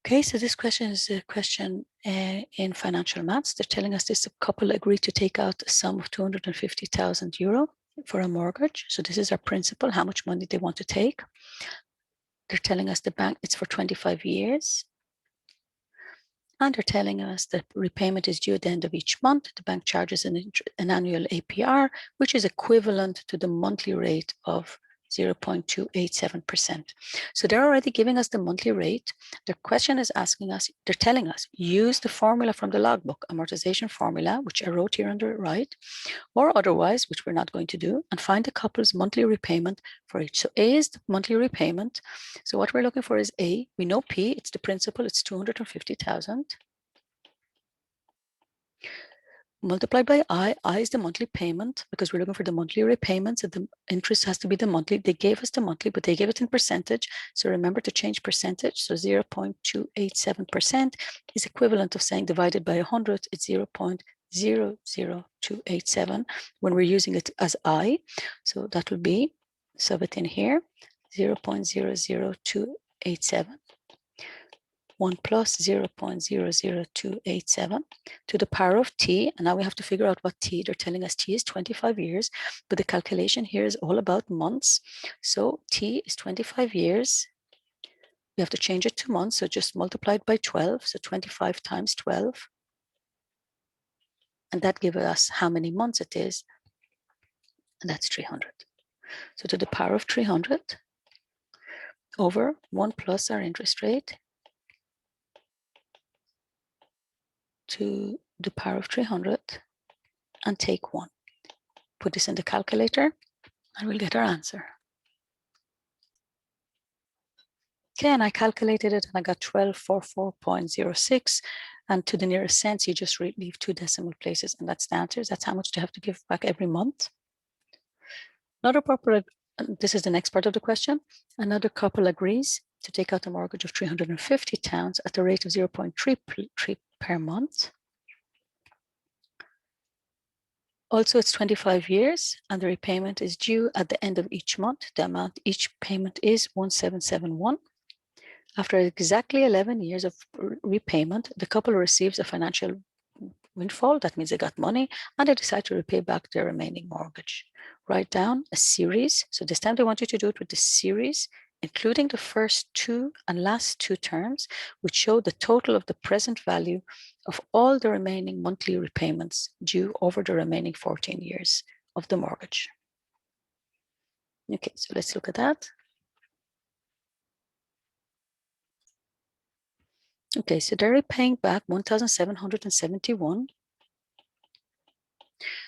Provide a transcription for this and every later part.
Okay, so this question is a question in financial maths. They're telling us this couple agreed to take out a sum of 250,000 euro for a mortgage. So this is our principal, how much money they want to take. They're telling us the bank, it's for 25 years. And they're telling us that repayment is due at the end of each month. The bank charges an annual APR, which is equivalent to the monthly rate of 0.287%. So they're already giving us the monthly rate. The question is asking us, they're telling us, use the formula from the logbook, amortization formula, which I wrote here on the right, or otherwise, which we're not going to do, and find the couple's monthly repayment for each. So A is the monthly repayment. So what we're looking for is A. We know P, it's the principal, it's 250,000. Multiplied by I is the monthly payment because we're looking for the monthly repayments and the interest has to be the monthly. They gave us the monthly, but they gave it in percentage. So remember to change percentage. So 0.287% is equivalent of saying divided by 100, it's 0.00287 when we're using it as I. So that will be, sub it in here, 0.00287. 1 plus 0.00287 to the power of t. And now we have to figure out what t, they're telling us t is 25 years, but the calculation here is all about months. So t is 25 years. We have to change it to months, so just multiply it by 12, so 25 times 12. And that gives us how many months it is, and that's 300. So to the power of 300 over 1 plus our interest rate to the power of 300 and take 1. Put this in the calculator and we'll get our answer. Okay, and I calculated it and I got 1244.06. And to the nearest cents, you just leave 2 decimal places and that's the answer. That's how much they have to give back every month. Another couple, this is the next part of the question. Another couple agrees to take out a mortgage of 350 pounds at the rate of 0.33 per month. Also, it's 25 years and the repayment is due at the end of each month. The amount each payment is 1771. After exactly 11 years of repayment, the couple receives a financial windfall. That means they got money and they decide to repay back their remaining mortgage. Write down a series. So this time they want you to do it with the series, including the first 2 and last 2 terms, which show the total of the present value of all the remaining monthly repayments due over the remaining 14 years of the mortgage. Okay, so let's look at that. Okay, so they're repaying back 1,771.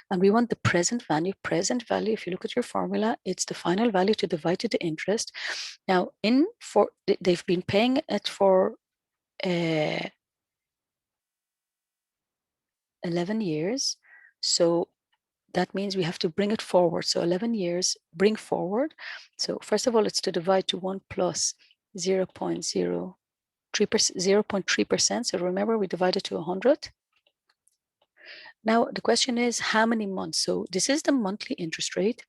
And we want the present value. Present value, if you look at your formula, it's the final value to divide to the interest. Now, they've been paying it for 11 years. So that means we have to bring it forward. So 11 years, bring forward. So first of all, it's to divide to 1 plus 0.3%. So remember, we divided to 100. Now, the question is how many months? So this is the monthly interest rate.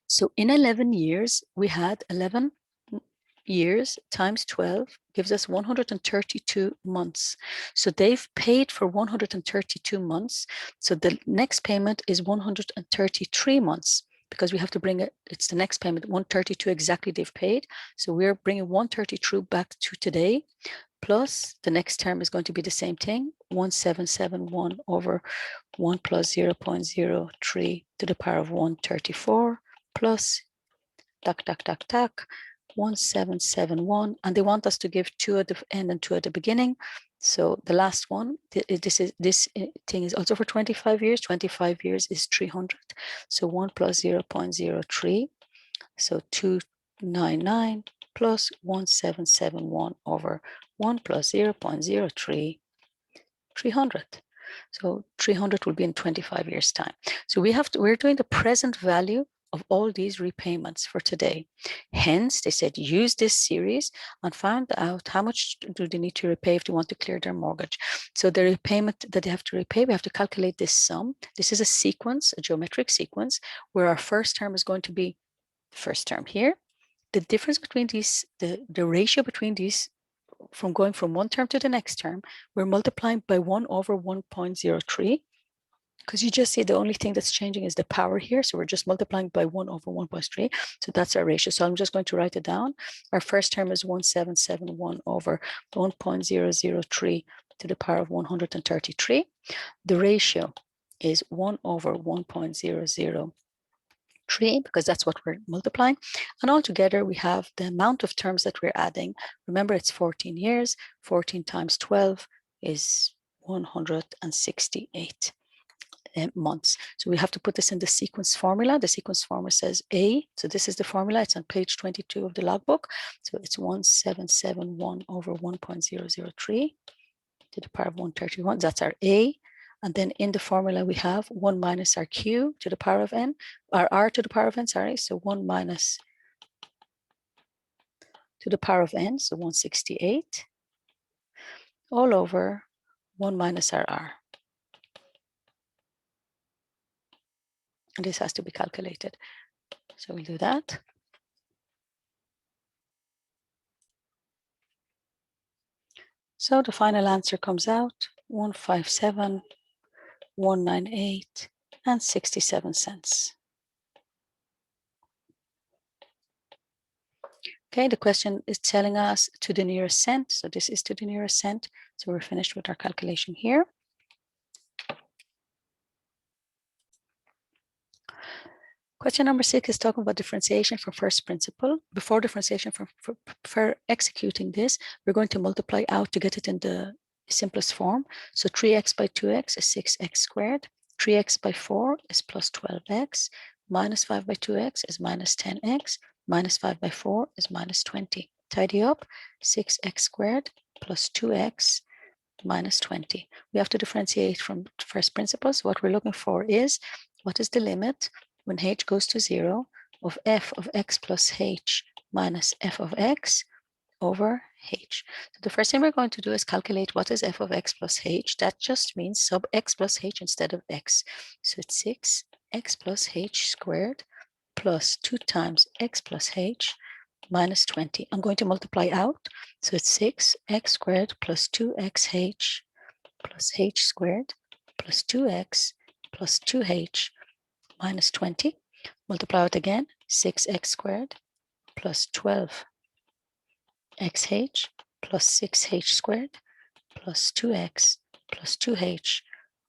So in 11 years, we had 11 years times 12 gives us 132 months. So they've paid for 132 months. So the next payment is 133 months because we have to bring it, it's the next payment, 132 exactly they've paid. So we're bringing 132 back to today, plus the next term is going to be the same thing, 1771 over 1 plus 0.03 to the power of 134 plus 1771, and they want us to give 2 at the end and 2 at the beginning. So the last one, this thing is also for 25 years. 25 years is 300. So 1 plus 0.03. So 299 plus 1771 over 1 plus 0.03, 300. So 300 will be in 25 years time. So we're doing the present value of all these repayments for today. Hence, they said use this series and find out how much do they need to repay if they want to clear their mortgage. So the repayment that they have to repay, we have to calculate this sum. This is a sequence, a geometric sequence, where our first term is going to be the first term here. The difference between these, the ratio between these from going from one term to the next term, we're multiplying by 1 over 1.03, because you just see the only thing that's changing is the power here. So we're just multiplying by 1 over 1.3. So that's our ratio. So I'm just going to write it down. Our first term is 1771 over 1.003 to the power of 133. The ratio is 1 over 1.003, because that's what we're multiplying. And altogether, we have the amount of terms that we're adding. Remember, it's 14 years. 14 times 12 is 168 months. So we have to put this in the sequence formula. The sequence formula says A. So this is the formula. It's on page 22 of the logbook. So it's 1771 over 1.003 to the power of 131. That's our A. And then in the formula, we have 1 minus our Q to the power of N, or R to the power of N, sorry. So 1 minus to the power of N, so 168, all over 1 minus our R. And this has to be calculated. So we'll do that. So the final answer comes out 157,198 and 67 cents. Okay, the question is telling us to the nearest cent. So this is to the nearest cent. So we're finished with our calculation here. Question number 6 is talking about differentiation from first principle. Before differentiation, for executing this, we're going to multiply out to get it in the simplest form. So 3x by 2x is 6x squared. 3x by 4 is plus 12x. Minus 5 by 2x is minus 10x. Minus 5 by 4 is minus 20. Tidy up. 6x squared plus 2x minus 20. We have to differentiate from first principles. What we're looking for is, what is the limit when h goes to 0 of f of x plus h minus f of x over h. So the first thing we're going to do is calculate what is f of x plus h. That just means sub x plus h instead of x. So it's 6x plus h squared plus 2 times x plus h minus 20. I'm going to multiply out. So it's 6x squared plus 2xh plus h squared plus 2x plus 2h minus 20. Multiply out again. 6x squared plus 12xh plus 6h squared plus 2x plus 2h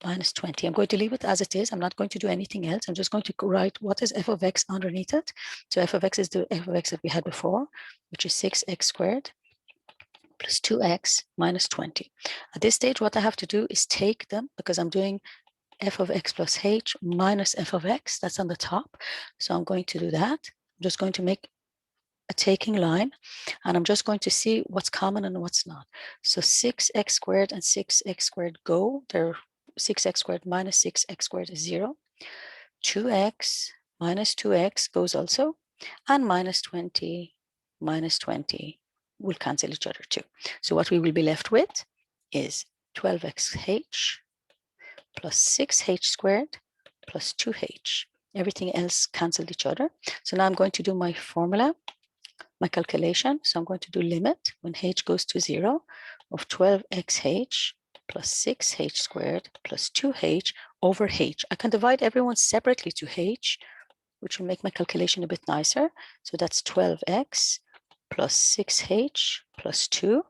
minus 20. I'm going to leave it as it is. I'm not going to do anything else. I'm just going to write what is f of x underneath it. So f of x is the f of x that we had before, which is 6x squared plus 2x minus 20. At this stage, what I have to do is take them, because I'm doing f of x plus h minus f of x. That's on the top. So I'm going to do that. I'm just going to make a taking line, and I'm just going to see what's common and what's not. So 6x squared and 6x squared go. They're 6x squared minus 6x squared is 0. 2x minus 2x goes also, and minus 20 will cancel each other too. So what we will be left with is 12xh plus 6h squared plus 2h. Everything else canceled each other. So now I'm going to do my formula, my calculation. So I'm going to do limit when h goes to 0 of 12xh plus 6h squared plus 2h over h. I can divide everyone separately to h, which will make my calculation a bit nicer. So that's 12x plus 6h plus 2.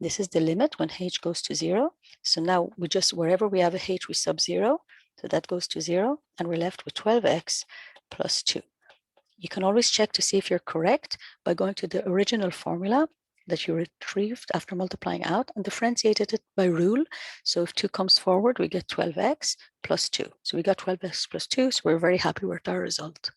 This is the limit when h goes to 0. So now we just, wherever we have a h, we sub 0. So that goes to 0, and we're left with 12x plus 2. You can always check to see if you're correct by going to the original formula that you retrieved after multiplying out and differentiated it by rule. So if 2 comes forward, we get 12x plus 2. So we got 12x plus 2, so we're very happy with our result.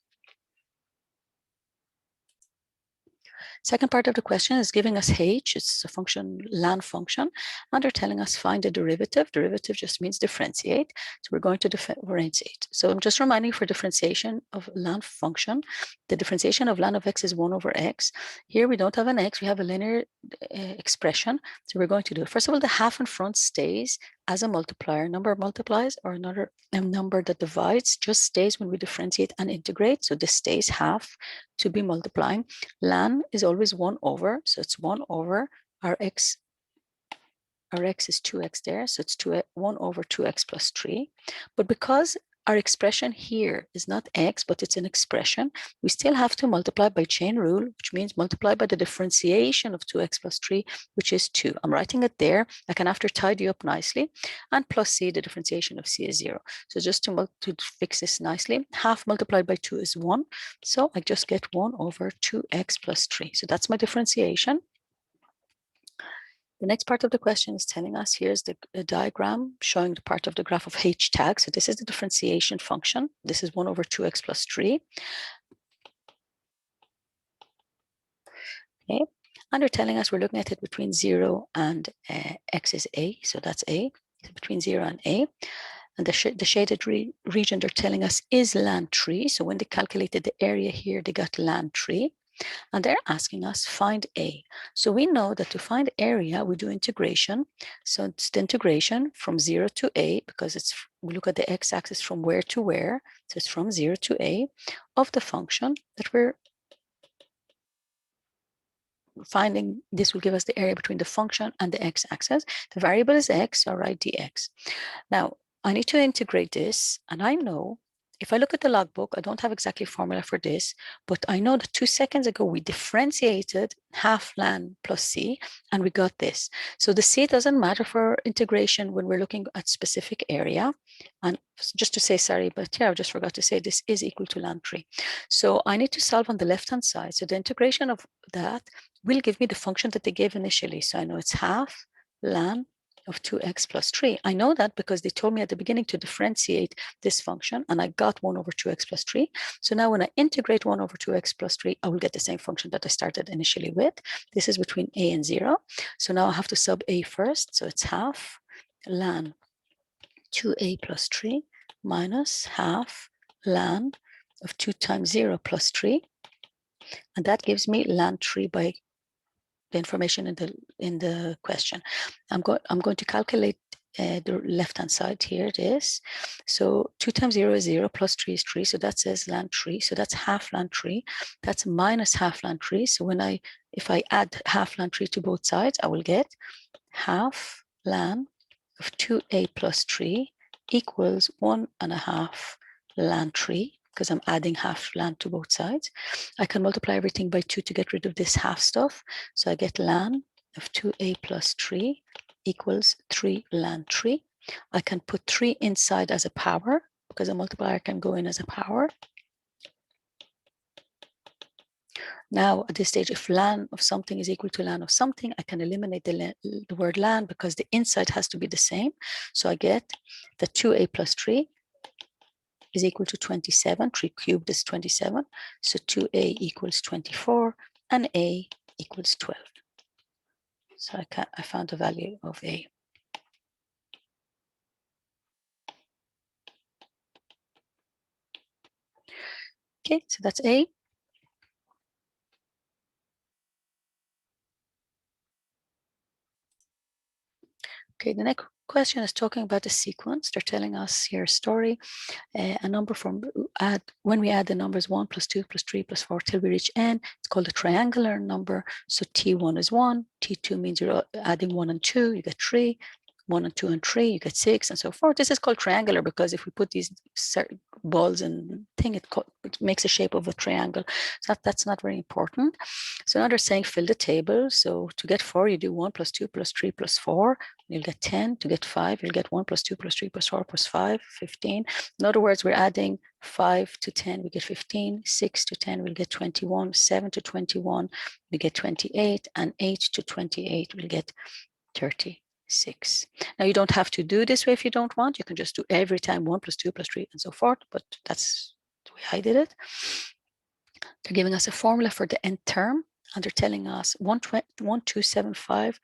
Second part of the question is giving us h. It's a function, lan function, and they're telling us find the derivative. Derivative just means differentiate. So we're going to differentiate. So I'm just reminding for differentiation of lan function, the differentiation of lan of x is 1 over x. Here we don't have an x, we have a linear expression. So we're going to do, first of all, the half in front stays as a multiplier. Number multiplies, or another number that divides just stays when we differentiate and integrate. So this stays half to be multiplying. Lan is always 1 over, so it's 1 over our x our x is 2x there, so it's 1 over 2x plus 3. But because our expression here is not x, but it's an expression, we still have to multiply by chain rule, which means multiply by the differentiation of 2x plus 3, which is 2. I'm writing it there. I can after tidy up nicely. And plus c, the differentiation of c is 0. So just to fix this nicely, half multiplied by 2 is 1. So I just get 1 over 2x plus 3. So that's my differentiation. The next part of the question is telling us, here's the diagram showing the part of the graph of h tag. So this is the differentiation function. This is 1 over 2x plus 3. Okay. And they're telling us we're looking at it between 0 and x is a. So that's a. So between 0 and a. And the shaded region they're telling us is land 3. So when they calculated the area here, they got land 3. And they're asking us find a. So we know that to find area, we do integration. So it's the integration from 0 to a, because we look at the x-axis from where to where. So it's from 0 to a of the function that we're finding. This will give us the area between the function and the x-axis. The variable is x, so I write dx. Now, I need to integrate this, and I know if I look at the logbook, I don't have exactly a formula for this, but I know that 2 seconds ago we differentiated half lan plus c, and we got this. So the c doesn't matter for integration when we're looking at specific area. And just to say, sorry, but yeah, I just forgot to say this is equal to lan 3. So I need to solve on the left-hand side. So the integration of that will give me the function that they gave initially. So I know it's half lan of 2x plus 3. I know that because they told me at the beginning to differentiate this function, and I got 1 over 2x plus 3. So now when I integrate 1 over 2x plus 3, I will get the same function that I started initially with. This is between a and 0. So now I have to sub a first. So it's half lan 2a plus 3 minus half lan of 2 times 0 plus 3. And that gives me lan 3 by the information in the question. I'm going to calculate the left-hand side here. It is. So 2 times 0 is 0, plus 3 is 3. So that says lan 3. So that's half lan 3. That's minus half lan 3. So if I add half lan 3 to both sides, I will get half lan of 2a plus 3 equals 1.5 lan 3, because I'm adding half lan to both sides. I can multiply everything by 2 to get rid of this half stuff. So I get lan of 2a plus 3 equals 3 lan 3. I can put 3 inside as a power, because a multiplier can go in as a power. Now, at this stage, if lan of something is equal to lan of something, I can eliminate the word lan because the inside has to be the same. So I get that 2a plus 3 is equal to 27. 3 cubed is 27. So 2a equals 24 and a equals 12. So I found the value of a. Okay, so that's a. Okay, the next question is talking about the sequence. They're telling us here a story, a number from when we add the numbers 1 plus 2 plus 3 plus 4 till we reach n. It's called a triangular number. So T1 is 1, T2 means you're adding 1 and 2, you get 3, 1 and 2 and 3, you get 6, and so forth. This is called triangular because if we put these balls and thing, it makes a shape of a triangle. So that's not very important. So now they're saying fill the table. So to get 4, you do 1 plus 2 plus 3 plus 4. You'll get 10. To get 5, you'll get 1 plus 2 plus 3 plus 4 plus 5, 15. In other words, we're adding 5 to 10, we get 15, 6 to 10, we'll get 21, 7 to 21, we get 28, and 8 to 28, we'll get 36. Now, you don't have to do this way if you don't want. You can just do every time 1 plus 2 plus 3 and so forth, but that's the way I did it. They're giving us a formula for the nth term, and they're telling us 1275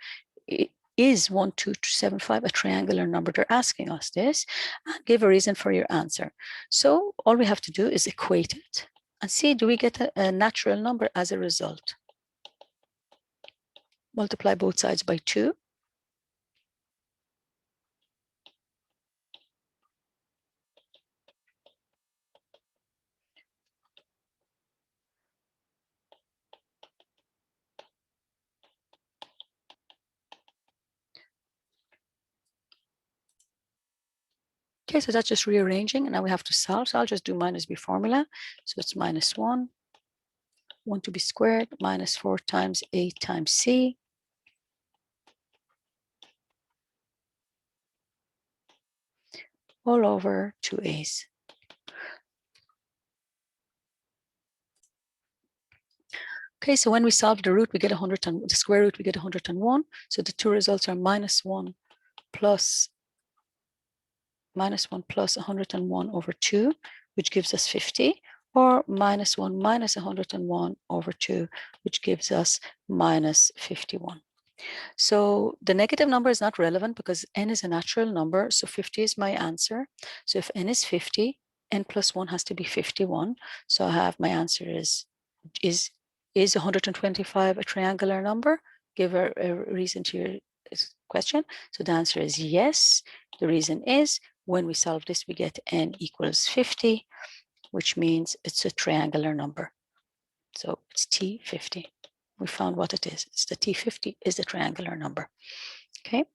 is 1275 a triangular number? They're asking us this, and give a reason for your answer. So all we have to do is equate it and see, do we get a natural number as a result? Multiply both sides by 2. Okay, so that's just rearranging, and now we have to solve. So I'll just do minus b formula. So it's minus 1 to be squared, minus 4 times a times c, all over 2a's. Okay, so when we solve the root, we get 100 and the square root, we get 101. So the two results are minus 1 plus 101 over 2, which gives us 50, or minus 1 minus 101 over 2, which gives us minus 51. So the negative number is not relevant because n is a natural number, so 50 is my answer. So if n is 50, n plus 1 has to be 51. So I have my answer is 125 a triangular number? Give a reason to your question. So the answer is yes. The reason is when we solve this, we get n equals 50, which means it's a triangular number. So it's T50. We found what it is. It's the T50 is the triangular number. Okay.